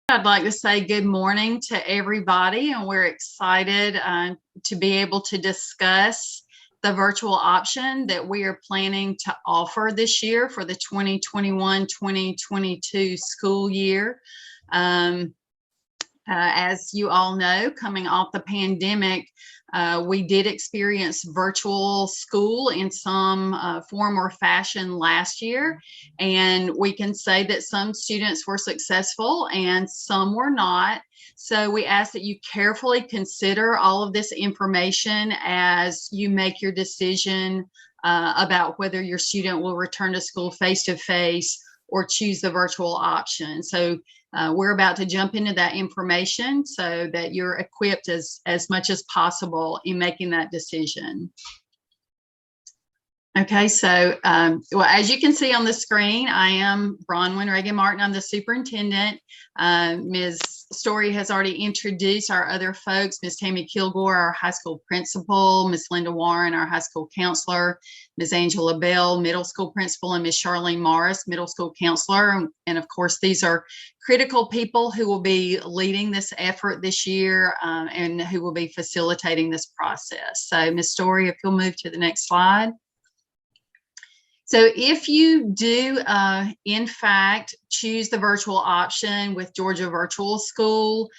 I'd like to say good morning to everybody, and we're excited to be able to discuss the virtual option that we are planning to offer this year for the 2021-2022 school year. As you all know, coming off the pandemic, we did experience virtual school in some form or fashion last year, and we can say that some students were successful and some were not. So we ask that you carefully consider all of this information as you make your decision about whether your student will return to school face-to-face or choose the virtual option. So we're about to jump into that information so that you're equipped as much as possible in making that decision. Okay, so well, as you can see on the screen, I am Bronwyn Ragan-Martin. I'm the superintendent. Ms. Story has already introduced our other folks, Ms. Tammy Kilgore, our high school principal, Ms. Linda Warren, our high school counselor, Ms. Angela Bell, middle school principal, and Ms. Charlene Morris, middle school counselor. And of course, these are critical people who will be leading this effort this year and who will be facilitating this process. So Ms. Story, if you'll move to the next slide. So if you do, in fact, choose the virtual option with Georgia Virtual School,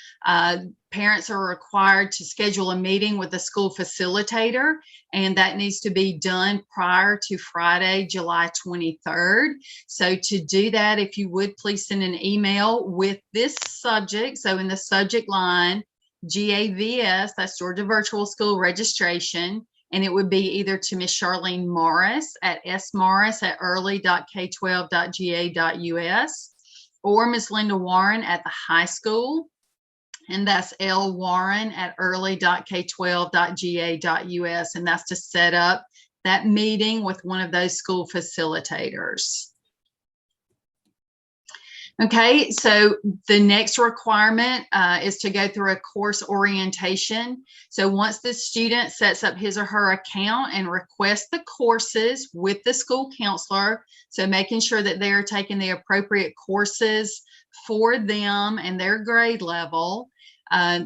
parents are required to schedule a meeting with the school facilitator, and that needs to be done prior to Friday, July 23rd. So to do that, if you would please send an email with this subject. So in the subject line, GAVS, that's Georgia Virtual School registration. And it would be either to Ms. Charlene Morris at smorris@early.k12.ga.us or Ms. Linda Warren at the high school, and that's lwarren@early.k12.ga.us, and that's to set up that meeting with one of those school facilitators. Okay, so the next requirement is to go through a course orientation. So once the student sets up his or her account and requests the courses with the school counselor, so making sure that they're taking the appropriate courses for them and their grade level,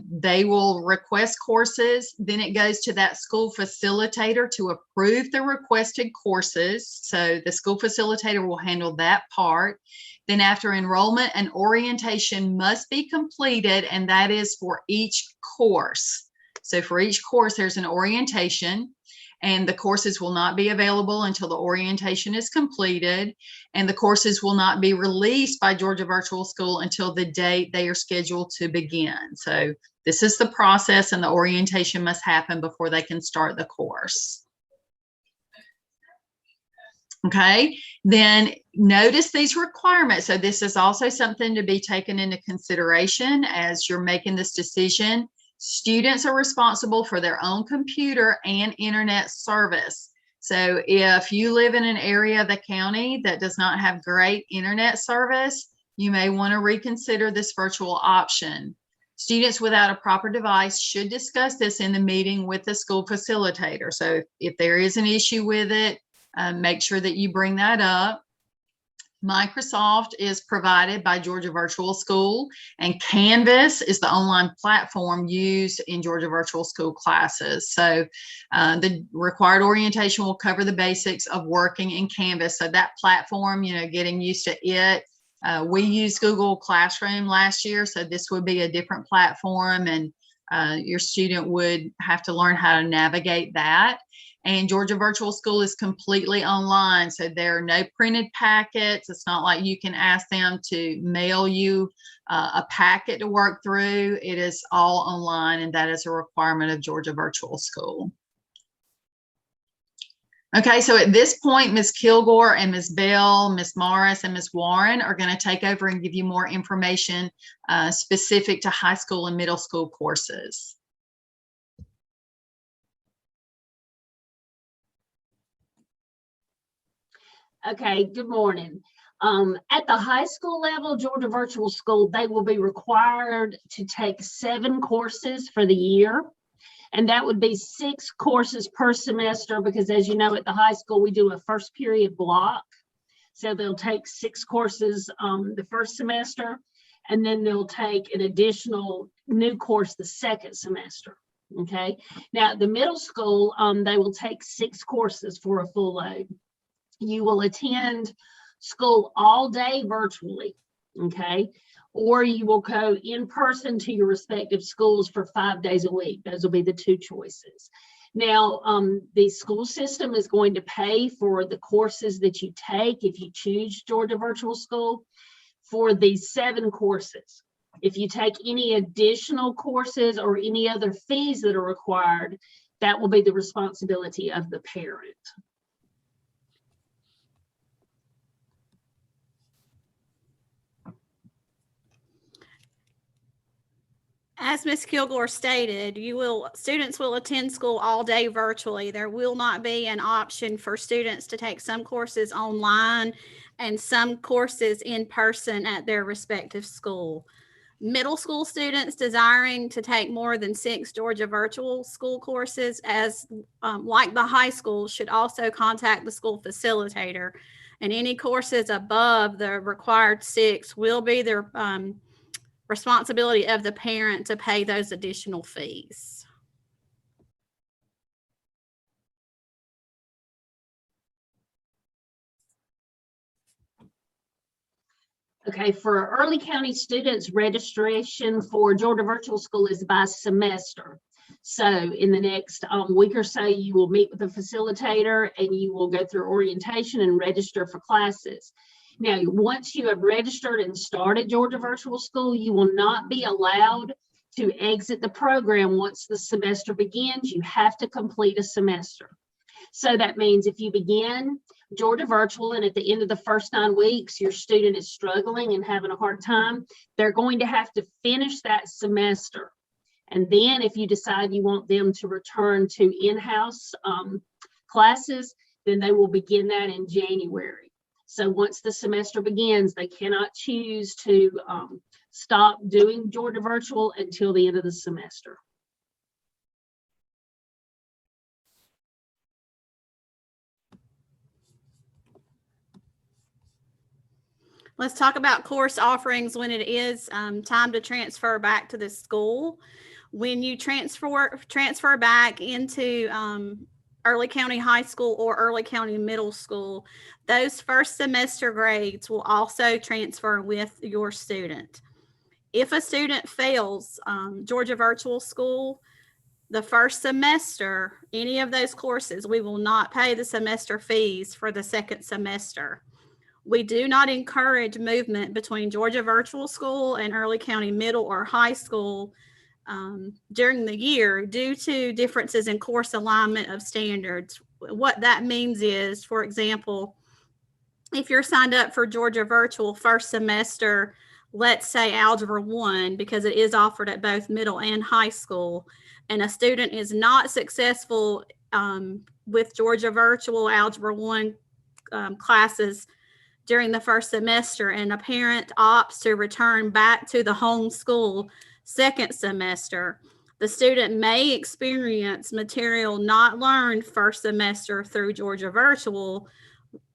they will request courses. Then it goes to that school facilitator to approve the requested courses. So the school facilitator will handle that part. Then after enrollment, an orientation must be completed, and that is for each course. So for each course, there's an orientation, and the courses will not be available until the orientation is completed, and the courses will not be released by Georgia Virtual School until the date they are scheduled to begin. So this is the process, and the orientation must happen before they can start the course. Okay, then notice these requirements. So this is also something to be taken into consideration as you're making this decision. Students are responsible for their own computer and internet service. So if you live in an area of the county that does not have great internet service, you may want to reconsider this virtual option. Students without a proper device should discuss this in the meeting with the school facilitator. So if there is an issue with it, make sure that you bring that up. Microsoft is provided by Georgia Virtual School, and Canvas is the online platform used in Georgia Virtual School classes. So the required orientation will cover the basics of working in Canvas. So that platform, you know, getting used to it. We used Google Classroom last year, so this would be a different platform, and your student would have to learn how to navigate that. And Georgia Virtual School is completely online, so there are no printed packets. It's not like you can ask them to mail you a packet to work through. It is all online, and that is a requirement of Georgia Virtual School. Okay, so at this point, Ms. Kilgore and Ms. Bell, Ms. Morris, and Ms. Warren are going to take over and give you more information specific to high school and middle school courses. Okay, good morning. At the high school level, Georgia Virtual School, they will be required to take 7 courses for the year. And that would be 6 courses per semester, because as you know, at the high school, we do a first period block. So they'll take 6 courses the first semester. and then they'll take an additional new course the second semester. Okay, now at the middle school, they will take 6 courses for a full load. You will attend school all day virtually, okay, or you will go in person to your respective schools for 5 days a week. Those will be the 2 choices. Now, the school system is going to pay for the courses that you take if you choose Georgia Virtual School for these 7 courses. If you take any additional courses or any other fees that are required, that will be the responsibility of the parent. As Ms. Kilgore stated, students will attend school all day virtually. There will not be an option for students to take some courses online and some courses in person at their respective school. Middle school students desiring to take more than 6 Georgia Virtual School courses, like the high school, should also contact the school facilitator, and any courses above the required 6 will be their responsibility of the parent to pay those additional fees. Okay, for Early County students, registration for Georgia Virtual School is by semester. So in the next week or so, you will meet with the facilitator and you will go through orientation and register for classes. Now, once you have registered and started Georgia Virtual School, you will not be allowed to exit the program once the semester begins. You have to complete a semester. So that means if you begin Georgia Virtual and at the end of the first 9 weeks, your student is struggling and having a hard time, they're going to have to finish that semester. And then if you decide you want them to return to in-house classes, then they will begin that in January. So once the semester begins, they cannot choose to stop doing Georgia Virtual until the end of the semester. Let's talk about course offerings when it is time to transfer back to the school. When you transfer back into Early County High School or Early County Middle School, those first semester grades will also transfer with your student. If a student fails Georgia Virtual School, the first semester, any of those courses, we will not pay the semester fees for the second semester. We do not encourage movement between Georgia Virtual School and Early County Middle or High School during the year due to differences in course alignment of standards. What that means is, for example, if you're signed up for Georgia Virtual first semester, let's say Algebra 1, because it is offered at both middle and high school, and a student is not successful with Georgia Virtual Algebra 1 classes during the first semester, and a parent opts to return back to the home school second semester, the student may experience material not learned first semester through Georgia Virtual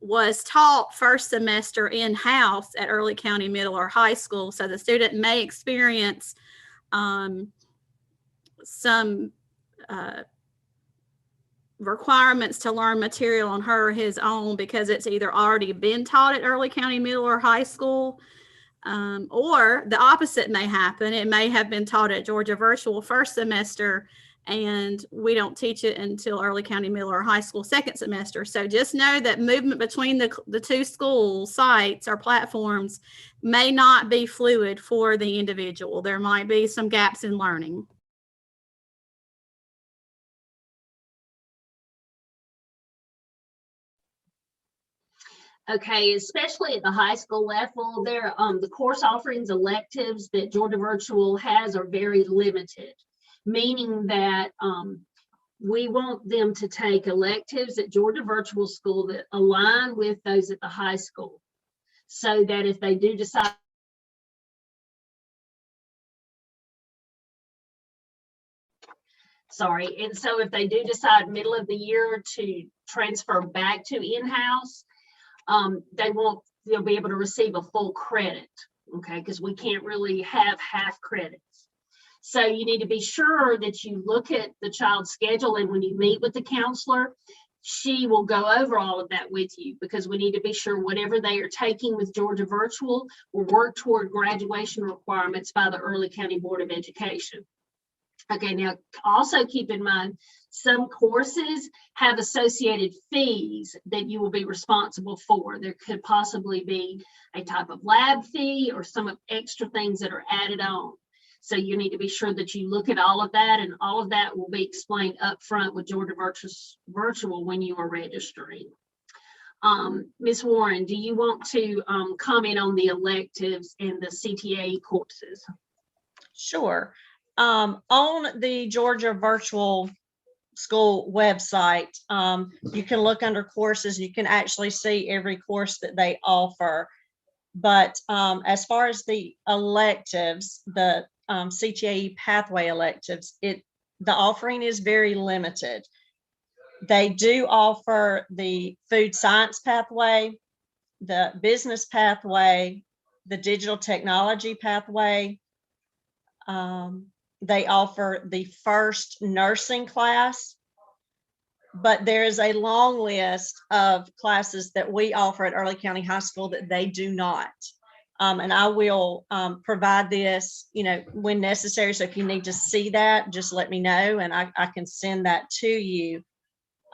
was taught first semester in-house at Early County Middle or High School. So the student may experience some requirements to learn material on her or his own because it's either already been taught at Early County Middle or High School, or the opposite may happen. It may have been taught at Georgia Virtual first semester and we don't teach it until Early County Middle or High School second semester. So just know that movement between the two school sites or platforms may not be fluid for the individual. There might be some gaps in learning. Okay, especially at the high school level, there the course offerings, electives that Georgia Virtual has are very limited, meaning that we want them to take electives at Georgia Virtual School that align with those at the high school, so that if they do decide and so if they do decide middle of the year to transfer back to in-house, they'll be able to receive a full credit. okay, because we can't really have half credits. So you need to be sure that you look at the child's schedule, and when you meet with the counselor, she will go over all of that with you, because we need to be sure whatever they are taking with Georgia Virtual will work toward graduation requirements by the Early County Board of Education. Okay, now also keep in mind, some courses have associated fees that you will be responsible for. There could possibly be a type of lab fee or some extra things that are added on. So you need to be sure that you look at all of that, and all of that will be explained up front with Georgia Virtual when you are registering. Ms. Warren, do you want to comment on the electives and the CTA courses? Sure. On the Georgia Virtual School website, you can look under courses. You can actually see every course that they offer. But as far as the electives, the CTAE pathway electives, the offering is very limited. They do offer the food science pathway, the business pathway, the digital technology pathway. They offer the first nursing class, but there is a long list of classes that we offer at Early County High School that they do not. And I will provide this, when necessary. So if you need to see that, just let me know, and I can send that to you.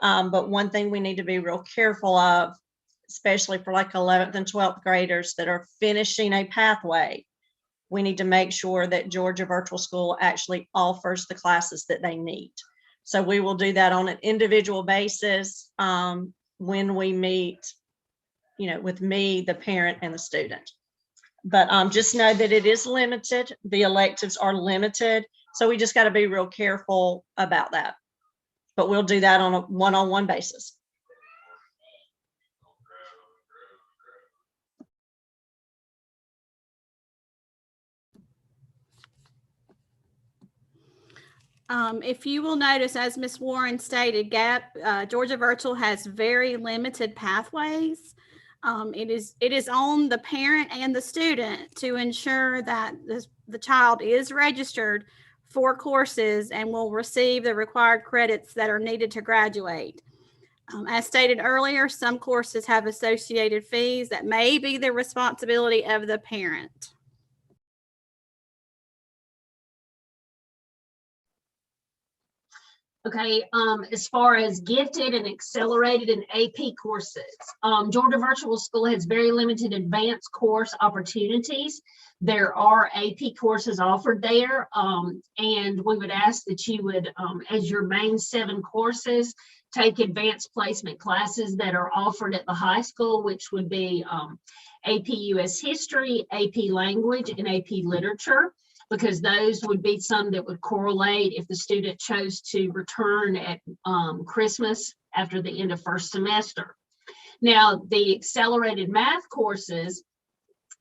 But one thing we need to be real careful of, especially for like 11th and 12th graders that are finishing a pathway, we need to make sure that Georgia Virtual School actually offers the classes that they need. So we will do that on an individual basis when we meet, with me, the parent, and the student. But just know that it is limited. The electives are limited. So we just got to be real careful about that. But we'll do that on a one-on-one basis. If you will notice, as Ms. Warren stated, Georgia Virtual has very limited pathways. It is on the parent and the student to ensure that the child is registered for courses and will receive the required credits that are needed to graduate. As stated earlier, some courses have associated fees that may be the responsibility of the parent. Okay, as far as gifted and accelerated and AP courses, Georgia Virtual School has very limited advanced course opportunities. There are AP courses offered there, and we would ask that you would, as your main 7 courses, take advanced placement classes that are offered at the high school, which would be AP US History, AP Language, and AP Literature, because those would be some that would correlate if the student chose to return at Christmas after the end of first semester. Now, the accelerated math courses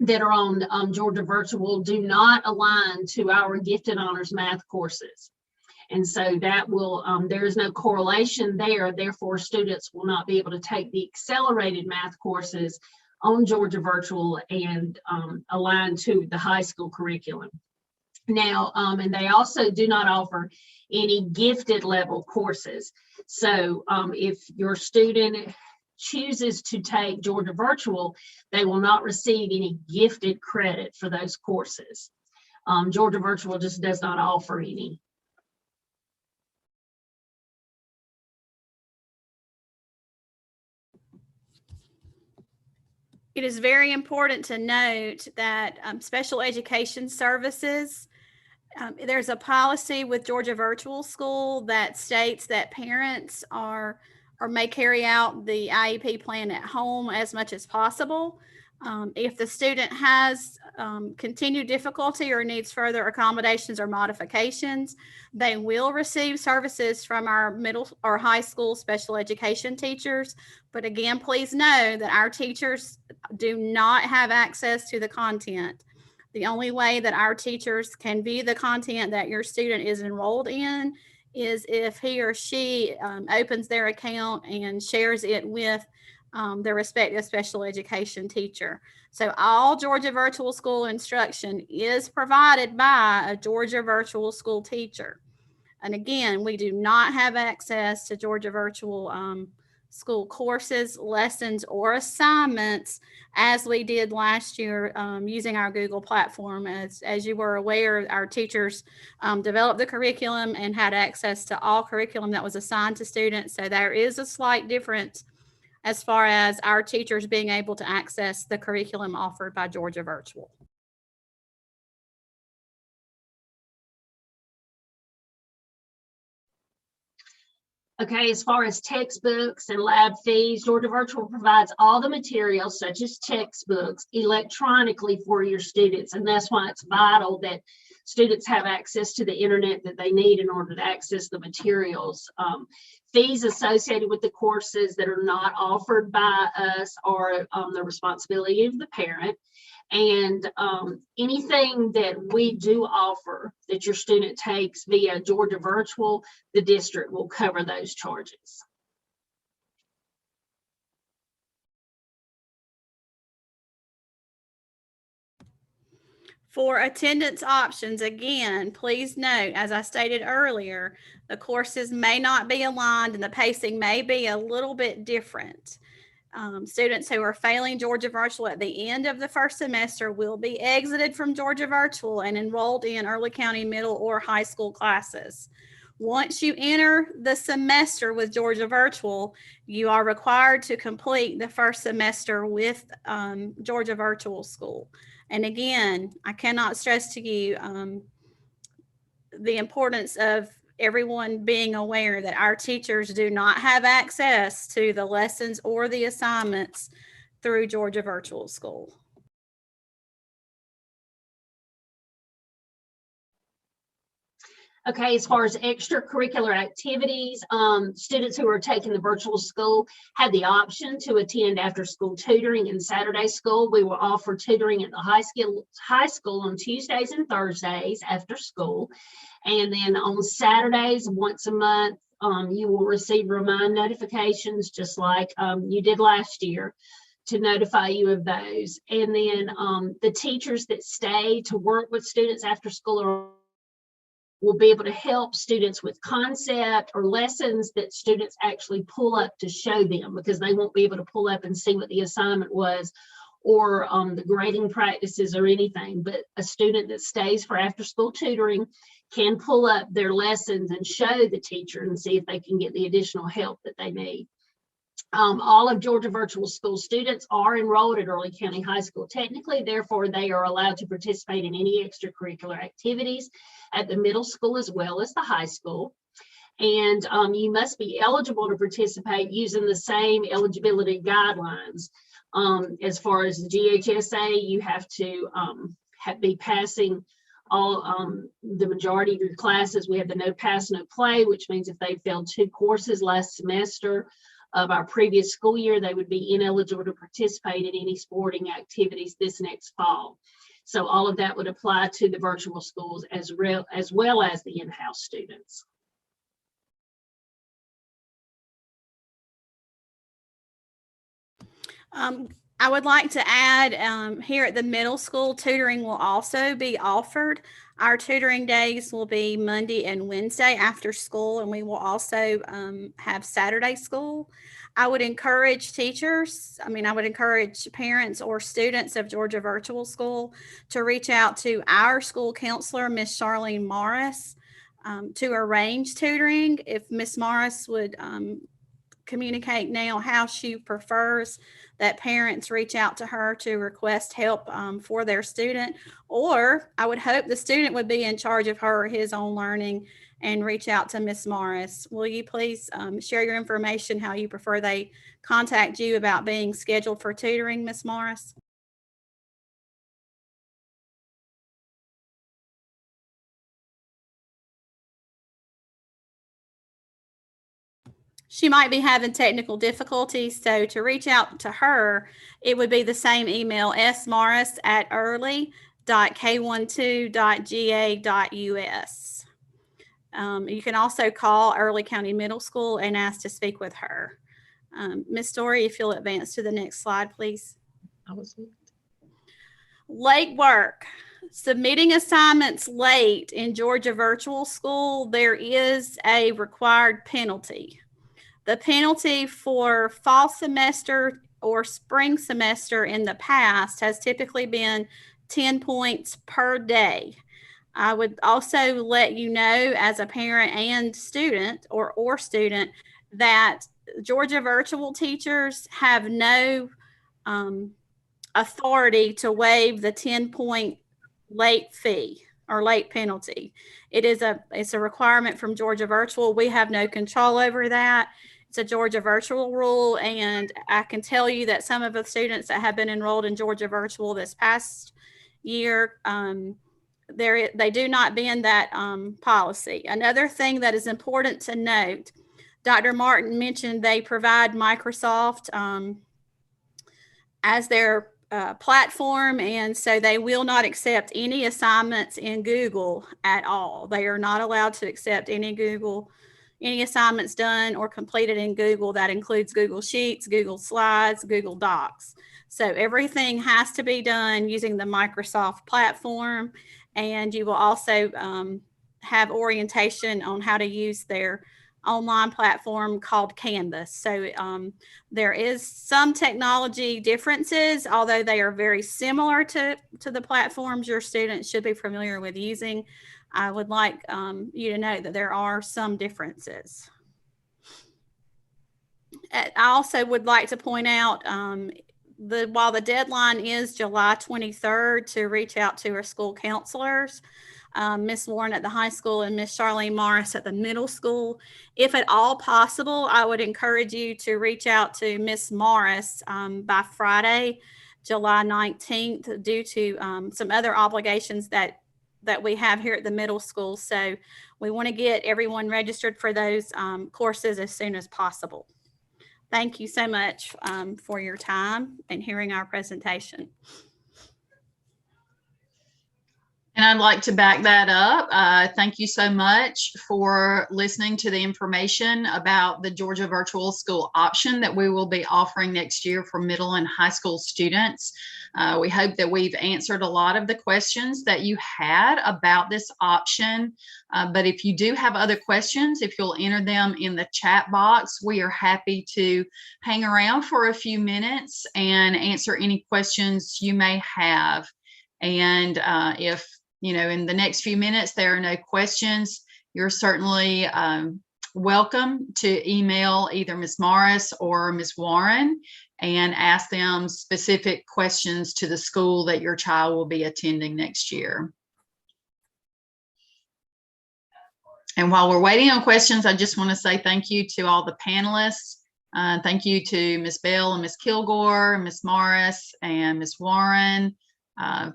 that are on Georgia Virtual do not align to our gifted honors math courses. And so that will, there is no correlation there. Therefore, students will not be able to take the accelerated math courses on Georgia Virtual and align to the high school curriculum. Now, and they also do not offer any gifted level courses. So if your student chooses to take Georgia Virtual, they will not receive any gifted credit for those courses. Georgia Virtual just does not offer any. It is very important to note that special education services, there's a policy with Georgia Virtual School that states that parents may carry out the IEP plan at home as much as possible. If the student has continued difficulty or needs further accommodations or modifications, they will receive services from our middle or high school special education teachers. But again, please know that our teachers do not have access to the content. The only way that our teachers can view the content that your student is enrolled in is if he or she opens their account and shares it with their respective special education teacher. So all Georgia Virtual School instruction is provided by a Georgia Virtual School teacher. And again, we do not have access to Georgia Virtual School courses, lessons, or assignments as we did last year using our Google platform. As you were aware, our teachers developed the curriculum and had access to all curriculum that was assigned to students. So there is a slight difference as far as our teachers being able to access the curriculum offered by Georgia Virtual. Okay, as far as textbooks and lab fees, Georgia Virtual provides all the materials such as textbooks electronically for your students. And that's why it's vital that students have access to the internet that they need in order to access the materials. Fees associated with the courses that are not offered by us are the responsibility of the parent. And anything that we do offer that your student takes via Georgia Virtual, the district will cover those charges. For attendance options, again, please note, as I stated earlier, the courses may not be aligned and the pacing may be a little bit different. Students who are failing Georgia Virtual at the end of the first semester will be exited from Georgia Virtual and enrolled in Early County middle or high school classes. Once you enter the semester with Georgia Virtual, you are required to complete the first semester with Georgia Virtual School. And again, I cannot stress to you the importance of everyone being aware that our teachers do not have access to the lessons or the assignments through Georgia Virtual School. Okay, as far as extracurricular activities, students who are taking the virtual school have the option to attend after school tutoring and Saturday school. We will offer tutoring at the high school on Tuesdays and Thursdays after school. And then on Saturdays, once a month, you will receive remind notifications just like you did last year to notify you of those. And then the teachers that stay to work with students after school will be able to help students with concept or lessons that students actually pull up to show them, because they won't be able to pull up and see what the assignment was or the grading practices or anything. But a student that stays for after school tutoring can pull up their lessons and show the teacher and see if they can get the additional help that they need. All of Georgia Virtual School students are enrolled at Early County High School technically, therefore they are allowed to participate in any extracurricular activities at the middle school as well as the high school. And you must be eligible to participate using the same eligibility guidelines. As far as the GHSA, you have to be passing all the majority of your classes. We have the no pass, no play, which means if they failed 2 courses last semester of our previous school year, they would be ineligible to participate in any sporting activities this next fall. So all of that would apply to the virtual schools as well as the in-house students. I would like to add here at the middle school, tutoring will also be offered. Our tutoring days will be Monday and Wednesday after school, and we will also have Saturday school. I would encourage teachers, I would encourage parents or students of Georgia Virtual School to reach out to our school counselor, Miss Charlene Morris, to arrange tutoring. If Miss Morris would communicate now how she prefers that parents reach out to her to request help for their student, or I would hope the student would be in charge of her or his own learning and reach out to Miss Morris. Will you please share your information, how you prefer they contact you about being scheduled for tutoring, Miss Morris? She might be having technical difficulties, so to reach out to her, it would be the same email, smorris@early.k12.ga.us. You can also call Early County Middle School and ask to speak with her. Ms. Story, if you'll advance to the next slide, please. I was Late work. Submitting assignments late in Georgia Virtual School, there is a required penalty. The penalty for fall semester or spring semester in the past has typically been 10 points per day. I would also let you know as a parent and student or student that Georgia virtual teachers have no authority to waive the 10-point late fee or late penalty. It's a requirement from Georgia Virtual. We have no control over that. It's a Georgia Virtual rule, and I can tell you that some of the students that have been enrolled in Georgia Virtual this past year, they do not bend that policy. Another thing that is important to note, Dr. Martin mentioned they provide Microsoft as their platform, and so they will not accept any assignments in Google at all. They are not allowed to accept any assignments done or completed in Google. That includes Google Sheets, Google Slides, Google Docs. So everything has to be done using the Microsoft platform, and you will also have orientation on how to use their online platform called Canvas. So there is some technology differences, although they are very similar to the platforms your students should be familiar with using. I would like you to know that there are some differences. I also would like to point out while the deadline is July 23rd to reach out to our school counselors, Miss Warren at the high school and Miss Charlene Morris at the middle school. If at all possible, I would encourage you to reach out to Miss Morris by Friday, July 19th, due to some other obligations that we have here at the middle school. So we want to get everyone registered for those courses as soon as possible. Thank you so much for your time and hearing our presentation. And I'd like to back that up. Thank you so much for listening to the information about the Georgia Virtual School option that we will be offering next year for middle and high school students. We hope that we've answered a lot of the questions that you had about this option. But if you do have other questions, if you'll enter them in the chat box, we are happy to hang around for a few minutes and answer any questions you may have. And if in the next few minutes there are no questions, you're certainly welcome to email either Ms. Morris or Ms. Warren and ask them specific questions to the school that your child will be attending next year. And while we're waiting on questions, I just want to say thank you to all the panelists. Thank you to Ms. Bell and Ms. Kilgore, Ms. Morris and Ms. Warren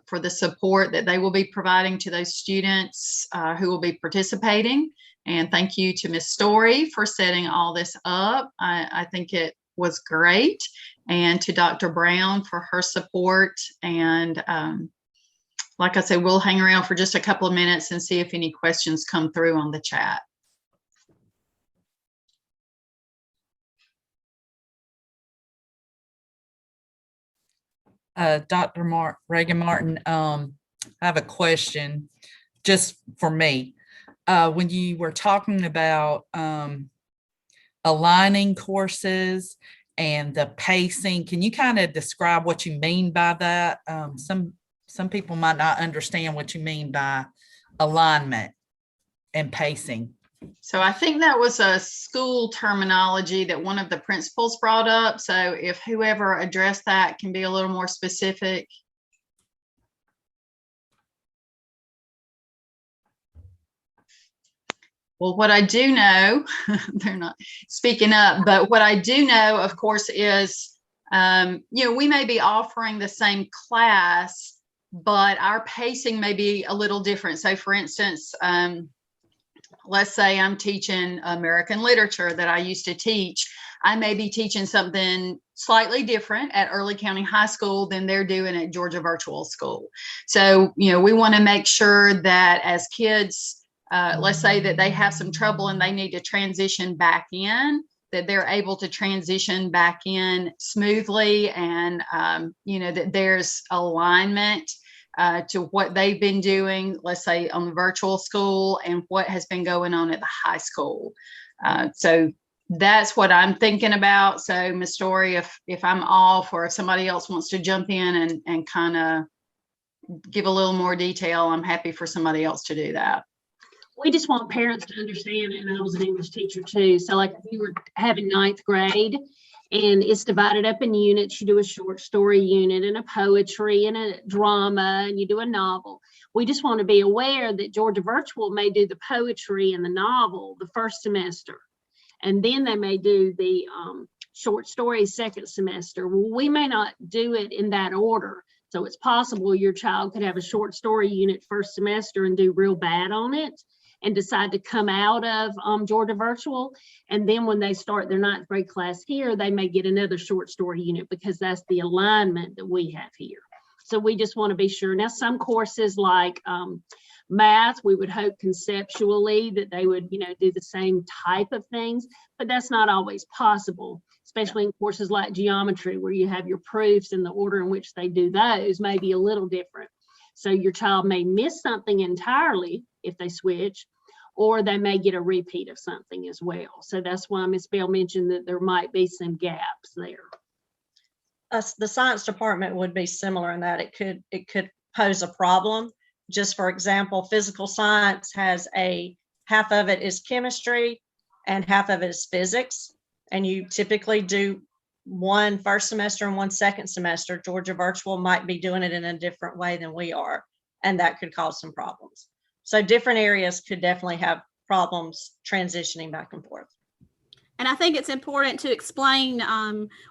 for the support that they will be providing to those students who will be participating. And thank you to Ms. Story for setting all this up. I think it was great. And to Dr. Brown for her support. And like I said, we'll hang around for just a couple of minutes and see if any questions come through on the chat. Dr. Ragan-Martin, I have a question just for me. When you were talking about aligning courses and the pacing, can you kind of describe what you mean by that? Some people might not understand what you mean by alignment and pacing. So I think that was a school terminology that one of the principals brought up. So if whoever addressed that can be a little more specific. Well, what I do know, they're not speaking up, but what I do know, of course, is, we may be offering the same class, but our pacing may be a little different. So for instance, let's say I'm teaching American literature that I used to teach. I may be teaching something slightly different at Early County High School than they're doing at Georgia Virtual School. So, we want to make sure that as kids, let's say that they have some trouble and they need to transition back in, that they're able to transition back in smoothly, and that there's alignment to what they've been doing, let's say on the virtual school, and what has been going on at the high school. So that's what I'm thinking about. So Ms. Story, if I'm off, or if somebody else wants to jump in and kind of give a little more detail, I'm happy for somebody else to do that. We just want parents to understand, and I was an English teacher too. So like if you were having 9th grade and it's divided up in units, you do a short story unit and a poetry and a drama, and you do a novel. We just want to be aware that Georgia Virtual may do the poetry and the novel the first semester, and then they may do the short story second semester. We may not do it in that order. So it's possible your child could have a short story unit first semester and do real bad on it, and decide to come out of Georgia Virtual. And then when they start their 9th grade class here, they may get another short story unit, because that's the alignment that we have here. So we just want to be sure. Now, some courses like math, we would hope conceptually that they would, do the same type of things, but that's not always possible, especially in courses like geometry, where you have your proofs, and the order in which they do those may be a little different. So your child may miss something entirely if they switch, or they may get a repeat of something as well. So that's why Ms. Bell mentioned that there might be some gaps there. The science department would be similar in that it could pose a problem. Just for example, physical science has half of it is chemistry and half of it is physics. And you typically do one first semester and one second semester. Georgia Virtual might be doing it in a different way than we are, and that could cause some problems. So different areas could definitely have problems transitioning back and forth. And I think it's important to explain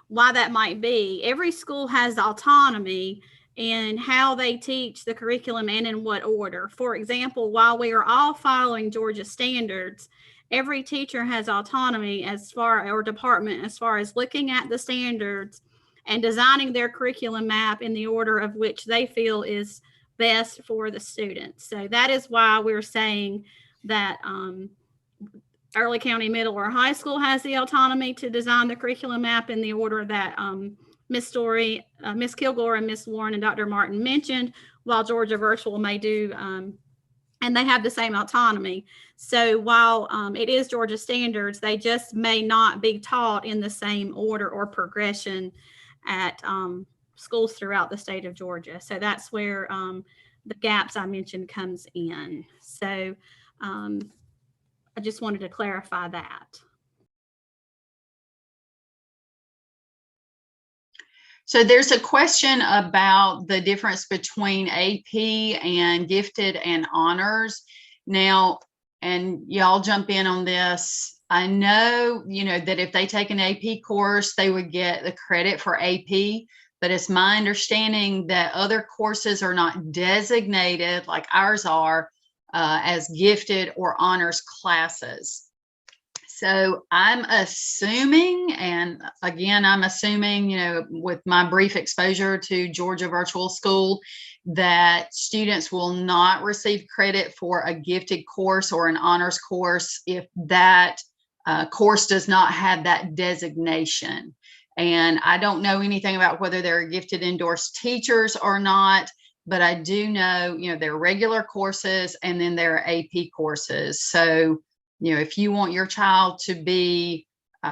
why that might be. Every school has autonomy in how they teach the curriculum and in what order. For example, while we are all following Georgia standards, every teacher has autonomy or department as far as looking at the standards and designing their curriculum map in the order of which they feel is best for the students. So that is why we're saying that Early County Middle or High School has the autonomy to design the curriculum map in the order that Ms. Story, Ms. Kilgore, and Ms. Warren and Dr. Martin mentioned, while Georgia Virtual may do, and they have the same autonomy. So while it is Georgia standards, they just may not be taught in the same order or progression at schools throughout the state of Georgia. So that's where the gaps I mentioned comes in. So I just wanted to clarify that. So there's a question about the difference between AP and gifted and honors. Now, and y'all jump in on this. I know, that if they take an AP course, they would get the credit for AP, but it's my understanding that other courses are not designated like ours are as gifted or honors classes. So I'm assuming, and again, I'm assuming, with my brief exposure to Georgia Virtual School, that students will not receive credit for a gifted course or an honors course if that course does not have that designation. And I don't know anything about whether they're gifted endorsed teachers or not, but I do know, there are regular courses and then there are AP courses. So if you want your child to be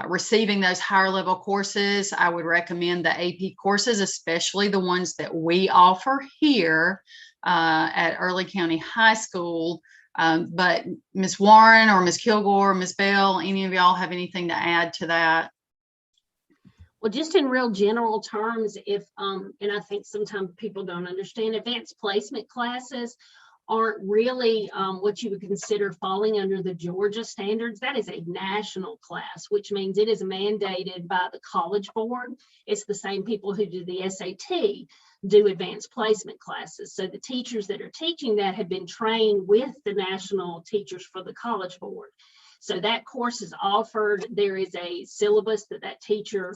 receiving those higher level courses, I would recommend the AP courses, especially the ones that we offer here at Early County High School. But Ms. Warren or Ms. Kilgore, Ms. Bell, any of y'all have anything to add to that? Well, just in real general terms, and I think sometimes people don't understand, advanced placement classes aren't really what you would consider falling under the Georgia standards. That is a national class, which means it is mandated by the College Board. It's the same people who do the SAT do advanced placement classes. So the teachers that are teaching that have been trained with the national teachers for the College Board. So that course is offered. There is a syllabus that teacher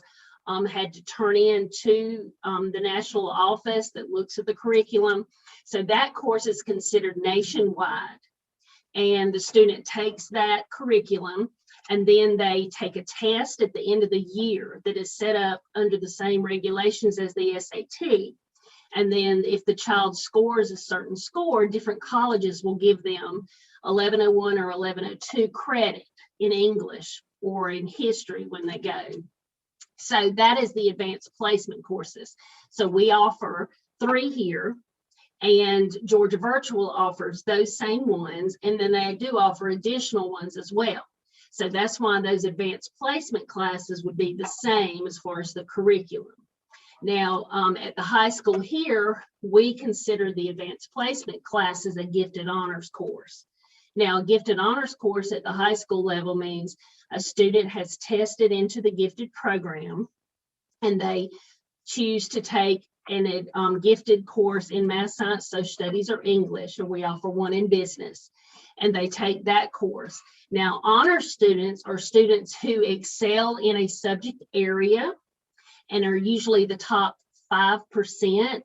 had to turn in to the national office that looks at the curriculum. So that course is considered nationwide. and the student takes that curriculum, and then they take a test at the end of the year that is set up under the same regulations as the SAT. And then if the child scores a certain score, different colleges will give them 1101 or 1102 credit in English or in history when they go. So that is the advanced placement courses. So we offer 3 here, and Georgia Virtual offers those same ones, and then they do offer additional ones as well. So that's why those advanced placement classes would be the same as far as the curriculum. Now, at the high school here, we consider the advanced placement class as a gifted honors course. Now, a gifted honors course at the high school level means a student has tested into the gifted program, and they choose to take an gifted course in math, science, social studies, or English, or we offer one in business, and they take that course. Now, honor students are students who excel in a subject area and are usually the top 5%.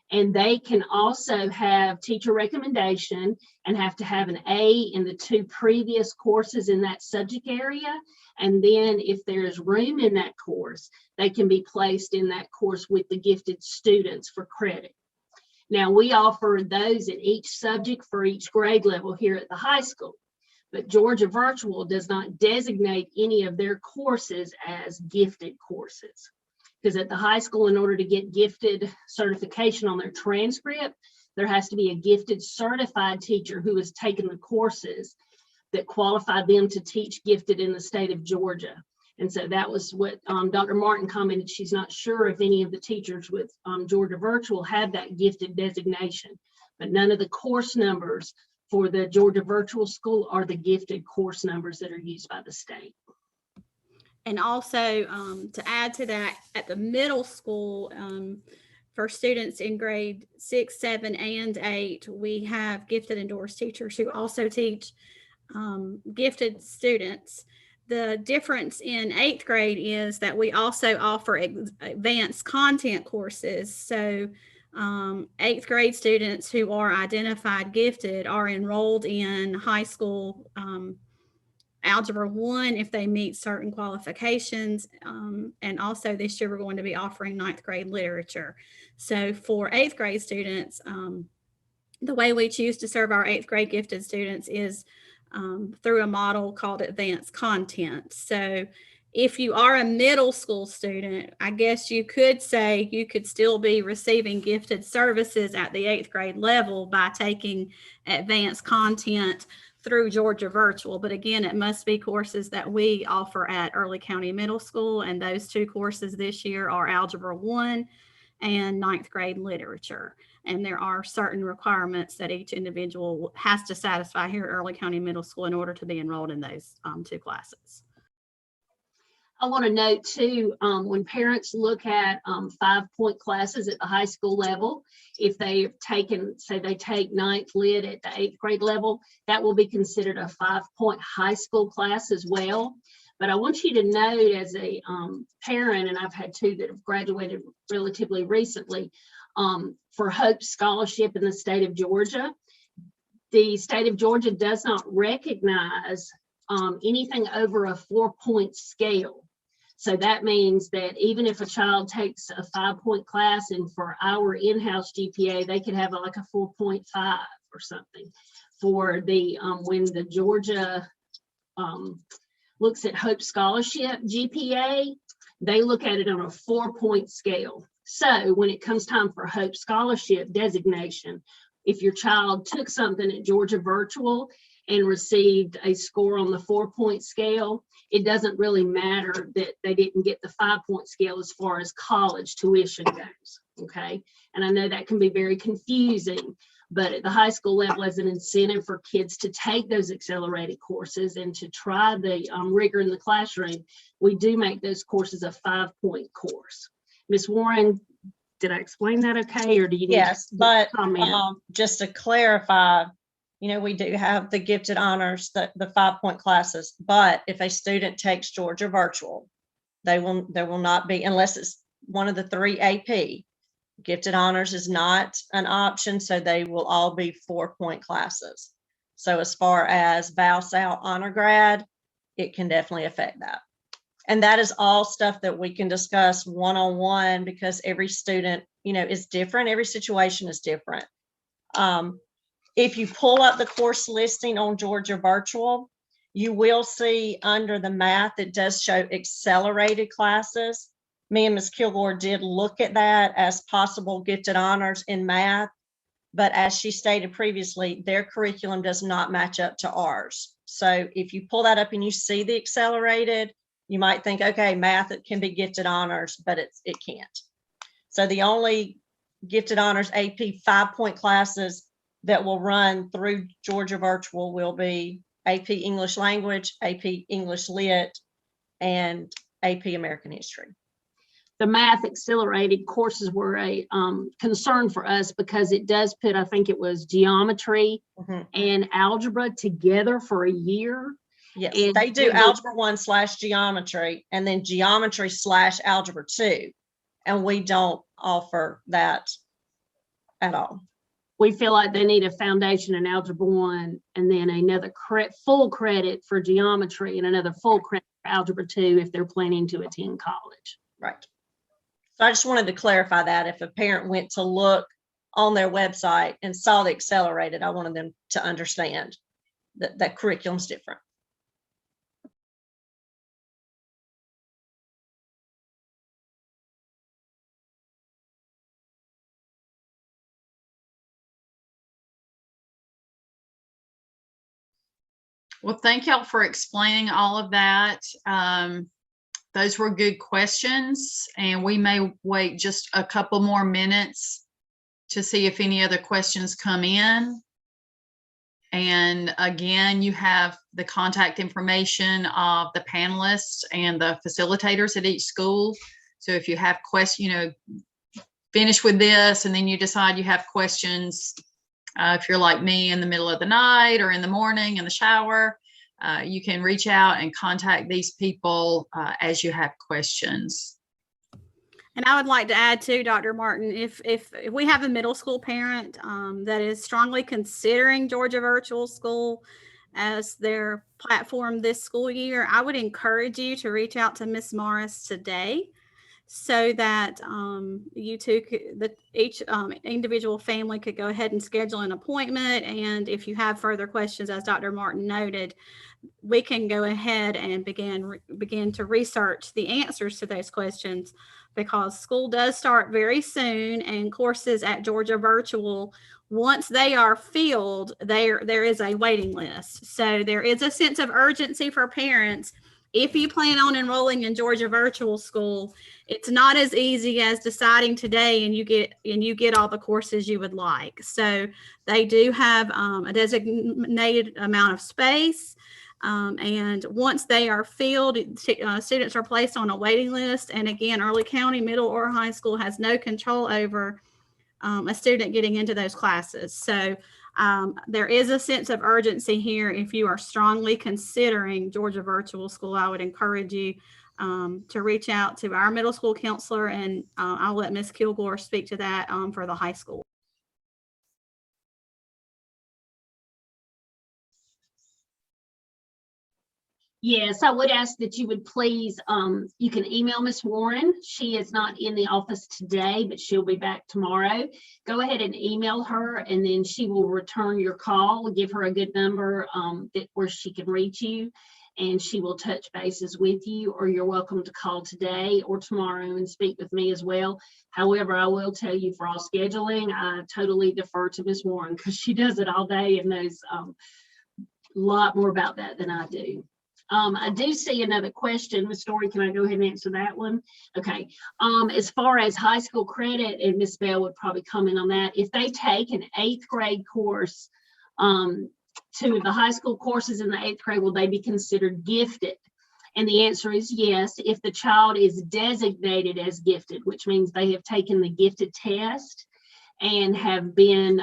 And they can also have teacher recommendation and have to have an A in the 2 previous courses in that subject area. And then if there's room in that course, they can be placed in that course with the gifted students for credit. Now, we offer those in each subject for each grade level here at the high school, but Georgia Virtual does not designate any of their courses as gifted courses. Because at the high school, in order to get gifted certification on their transcript, there has to be a gifted certified teacher who has taken the courses that qualify them to teach gifted in the state of Georgia. And so that was what Dr. Martin commented. She's not sure if any of the teachers with Georgia Virtual have that gifted designation, but none of the course numbers for the Georgia Virtual School are the gifted course numbers that are used by the state. And also to add to that, at the middle school, for students in grade 6, 7, and 8, we have gifted endorsed teachers who also teach gifted students. The difference in 8th grade is that we also offer advanced content courses. So 8th grade students who are identified gifted are enrolled in high school Algebra 1 if they meet certain qualifications. And also this year we're going to be offering 9th grade literature. So for 8th grade students, the way we choose to serve our 8th grade gifted students is through a model called advanced content. So if you are a middle school student, I guess you could say you could still be receiving gifted services at the 8th grade level by taking advanced content through Georgia Virtual. But again, it must be courses that we offer at Early County Middle School. And those 2 courses this year are Algebra 1 and 9th grade literature. And there are certain requirements that each individual has to satisfy here at Early County Middle School in order to be enrolled in those 2 classes. I want to note too, when parents look at 5-point classes at the high school level, if they've taken, say they take 9th lit at the 8th grade level, that will be considered a 5-point high school class as well. But I want you to note as a parent, and I've had 2 that have graduated relatively recently, for Hope Scholarship in the state of Georgia, the state of Georgia does not recognize anything over a 4-point scale. So that means that even if a child takes a 5-point class and for our in-house GPA, they could have like a 4.5 or something. For the, when the Georgia looks at Hope Scholarship GPA, they look at it on a 4-point scale. So when it comes time for Hope Scholarship designation, if your child took something at Georgia Virtual and received a score on the 4-point scale, it doesn't really matter that they didn't get the 5-point scale as far as college tuition goes, okay? And I know that can be very confusing, but at the high school level, as an incentive for kids to take those accelerated courses and to try the rigor in the classroom, we do make those courses a 5-point course. Ms. Warren, did I explain that okay, or do you need Yes, but comment? just to clarify, you know, we do have the gifted honors, the 5-point classes, but if a student takes Georgia Virtual, there will not be, unless it's one of the 3 AP. Gifted honors is not an option, so they will all be 4-point classes. So as far as Val, Sal, honor grad, it can definitely affect that. And that is all stuff that we can discuss one-on-one, because every student, is different. Every situation is different. If you pull up the course listing on Georgia Virtual, you will see under the math, it does show accelerated classes. Me and Ms. Kilgore did look at that as possible gifted honors in math. But as she stated previously, their curriculum does not match up to ours. So if you pull that up and you see the accelerated, you might think, okay, math, it can be gifted honors, but it can't. So the only gifted honors AP 5-point classes that will run through Georgia Virtual will be AP English Language, AP English Lit, and AP American History. The math accelerated courses were a concern for us because it does put, I think it was geometry and algebra together for a year. Yes, and they do algebra 1/geometry and then geometry /algebra 2. And we don't offer that at all. We feel like they need a foundation in algebra 1 and then another full credit for geometry and another full credit for algebra 2 if they're planning to attend college. Right. So I just wanted to clarify that if a parent went to look on their website and saw the accelerated, I wanted them to understand that that curriculum's different. Well, thank y'all for explaining all of that. Those were good questions, and we may wait just a couple more minutes to see if any other questions come in. And again, you have the contact information of the panelists and the facilitators at each school. So if you have questions, finish with this and then you decide you have questions. If you're like me in the middle of the night or in the morning in the shower, you can reach out and contact these people as you have questions. And I would like to add too, Dr. Martin, if we have a middle school parent that is strongly considering Georgia Virtual School as their platform this school year, I would encourage you to reach out to Ms. Morris today, so that you two, each individual family could go ahead and schedule an appointment. And if you have further questions, as Dr. Martin noted, we can go ahead and begin to research the answers to those questions, because school does start very soon, and courses at Georgia Virtual, once they are filled, there is a waiting list. So there is a sense of urgency for parents. If you plan on enrolling in Georgia Virtual School, it's not as easy as deciding today and you get all the courses you would like. So they do have a designated amount of space. And once they are filled, students are placed on a waiting list. And again, Early County Middle or High School has no control over a student getting into those classes. So there is a sense of urgency here. If you are strongly considering Georgia Virtual School, I would encourage you to reach out to our middle school counselor, and I'll let Ms. Kilgore speak to that for the high school. Yes, I would ask that you would please, you can email Ms. Warren. She is not in the office today, but she'll be back tomorrow. Go ahead and email her, and then she will return your call. Give her a good number where she can reach you, and she will touch bases with you, or you're welcome to call today or tomorrow and speak with me as well. However, I will tell you, for all scheduling, I totally defer to Ms. Warren because she does it all day and knows a lot more about that than I do. I do see another question. Ms. Story, can I go ahead and answer that one? Okay. As far as high school credit, and Ms. Bell would probably comment on that, if they take an 8th grade course, to the high school courses in the 8th grade, will they be considered gifted? And the answer is yes, if the child is designated as gifted, which means they have taken the gifted test and have been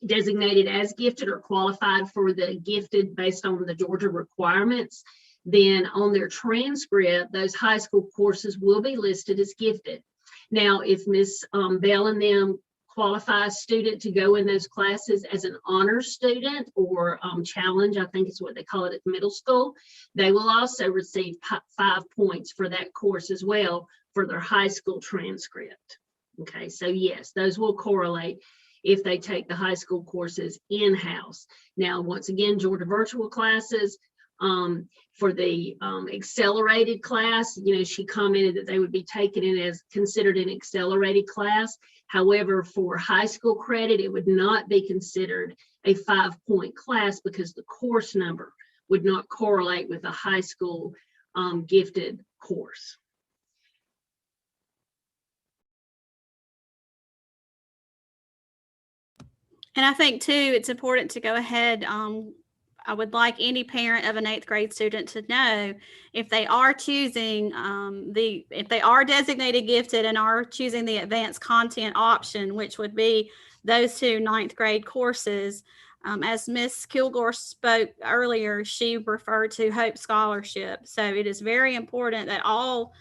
designated as gifted or qualified for the gifted based on the Georgia requirements, then on their transcript, those high school courses will be listed as gifted. Now, if Ms. Bell and them qualify a student to go in those classes as an honor student or challenge, I think is what they call it at middle school, they will also receive 5 points for that course as well for their high school transcript. Okay, so yes, those will correlate if they take the high school courses in-house. Now, once again, Georgia virtual classes, for the accelerated class, you know, she commented that they would be taken in as considered an accelerated class. However, for high school credit, it would not be considered a 5-point class because the course number would not correlate with a high school gifted course. And I think too, it's important to go ahead. I would like any parent of an 8th grade student to know if they are choosing if they are designated gifted and are choosing the advanced content option, which would be those 2 9th grade courses. As Ms. Kilgore spoke earlier, she referred to Hope Scholarship. So it is very important that all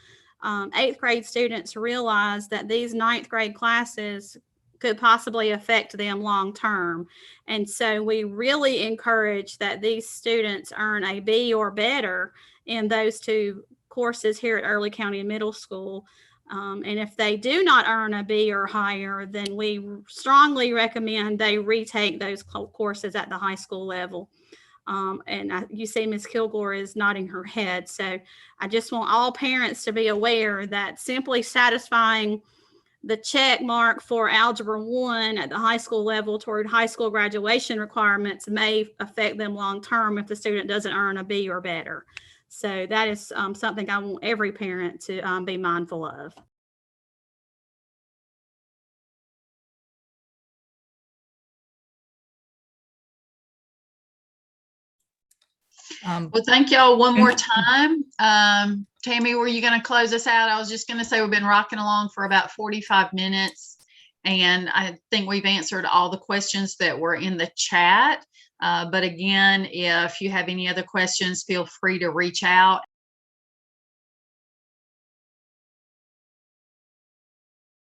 8th grade students realize that these 9th grade classes could possibly affect them long term. And so we really encourage that these students earn a B or better in those 2 courses here at Early County Middle School. And if they do not earn a B or higher, then we strongly recommend they retake those courses at the high school level. And you see Ms. Kilgore is nodding her head. So I just want all parents to be aware that simply satisfying the check mark for Algebra 1 at the high school level toward high school graduation requirements may affect them long term if the student doesn't earn a B or better. So that is something I want every parent to be mindful of. Well, thank y'all one more time. Tammy, were you going to close us out? I was just going to say we've been rocking along for about 45 minutes, and I think we've answered all the questions that were in the chat. But again, if you have any other questions, feel free to reach out.